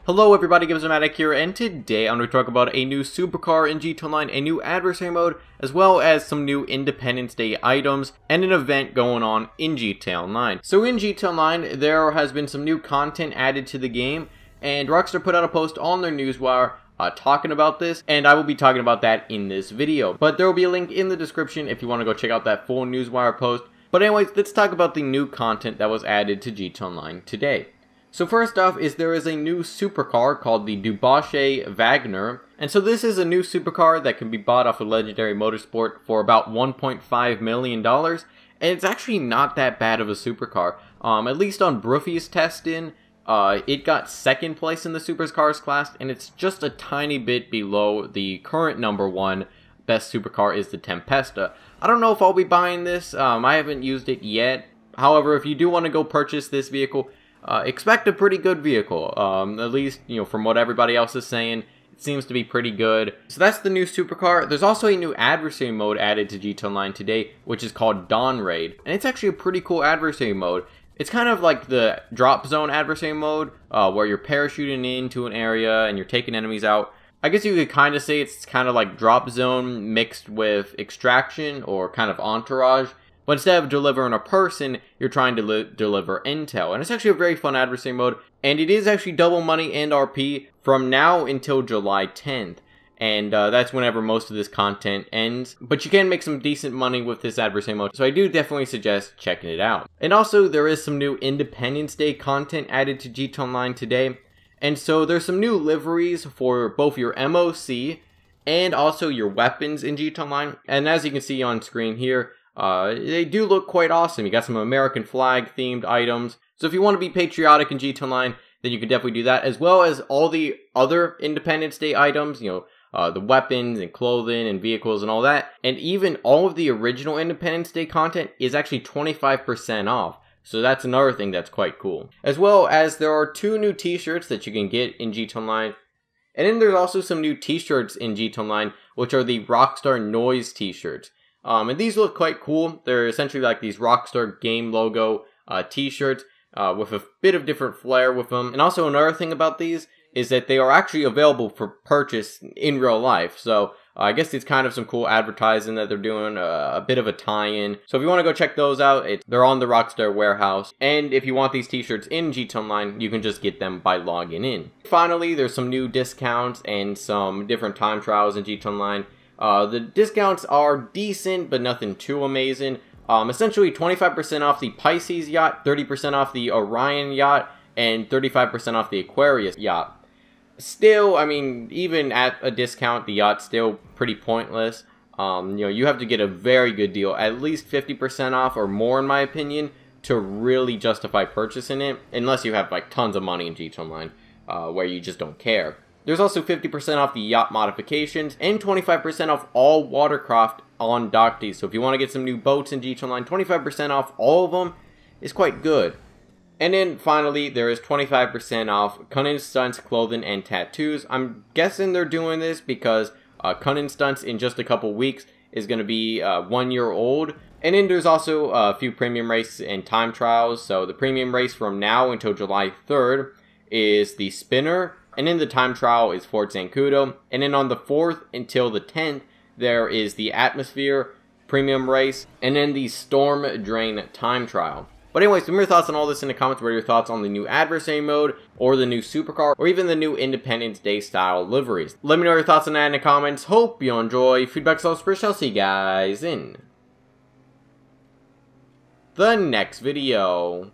Hello everybody, Gamemode here, and today I'm going to talk about a new supercar in GTA Online, a new adversary mode, as well as some new Independence Day items, and an event going on in GTA Online. So in GTA Online, there has been some new content added to the game, and Rockstar put out a post on their newswire talking about this, and I will be talking about that in this video. But there will be a link in the description if you want to go check out that full newswire post. But anyways, let's talk about the new content that was added to GTA Online today. So first off there is a new supercar called the Vagner, and so this is a new supercar that can be bought off of Legendary Motorsport for about $1.5 million, and it's actually not that bad of a supercar. At least on Broofy's testing, it got second place in the supercars class, and it's just a tiny bit below the current #1 best supercar is the Tempesta. I don't know if I'll be buying this, I haven't used it yet. However, if you do want to go purchase this vehicle, expect a pretty good vehicle, at least, from what everybody else is saying, it seems to be pretty good. So that's the new supercar. There's also a new adversary mode added to GTA Online today, which is called Dawn Raid, and it's actually a pretty cool adversary mode. It's kind of like the drop zone adversary mode, where you're parachuting into an area and you're taking enemies out. I guess you could kind of say it's kind of like drop zone mixed with extraction or kind of entourage. But instead of delivering a person, you're trying to deliver intel. And it's actually a very fun adversary mode. And it is actually double money and RP from now until July 10th. And that's whenever most of this content ends. But you can make some decent money with this adversary mode, so I do definitely suggest checking it out. And also, there is some new Independence Day content added to GTA Online today. And so there's some new liveries for both your MOC and also your weapons in GTA Online. And as you can see on screen here, they do look quite awesome. You got some American flag themed items. So if you want to be patriotic in GTA Online, then you can definitely do that, as well as all the other Independence Day items, the weapons and clothing and vehicles and all that. And even all of the original Independence Day content is actually 25% off. So that's another thing that's quite cool. As well as there are 2 new t-shirts that you can get in GTA Online. And then there's also some new t-shirts in GTA Online, which are the Rockstar Noise t-shirts. And these look quite cool. They're essentially like these Rockstar game logo t-shirts with a bit of different flair with them. And also another thing about these is that they are actually available for purchase in real life. So I guess it's kind of some cool advertising that they're doing, a bit of a tie-in. So if you want to go check those out, they're on the Rockstar warehouse. And if you want these t-shirts in GTA Online, you can just get them by logging in. Finally, there's some new discounts and some different time trials in GTA Online. The discounts are decent, but nothing too amazing. Essentially 25% off the Pisces yacht, 30% off the Orion yacht, and 35% off the Aquarius yacht. Still, I mean, even at a discount, the yacht's still pretty pointless. You have to get a very good deal, at least 50% off or more in my opinion, to really justify purchasing it, unless you have like tons of money in GTA Online, where you just don't care. There's also 50% off the yacht modifications and 25% off all watercraft on Docktease. So if you want to get some new boats in GTA Online, 25% off all of them is quite good. And then finally, there is 25% off Cunning Stunts clothing and tattoos. I'm guessing they're doing this because Cunning Stunts in just a couple weeks is going to be 1 year old. And then there's also a few premium races and time trials. So the premium race from now until July 3rd is the Spinner. And then the time trial is Fort Zancudo. And then on the 4th until the 10th, there is the Atmosphere premium race. And then the Storm Drain time trial. But anyways, leave me your thoughts on all this in the comments. What are your thoughts on the new adversary mode, or the new supercar, or even the new Independence Day style liveries? Let me know your thoughts on that in the comments. Hope you enjoy. Feedback's always first. I'll see you guys in the next video.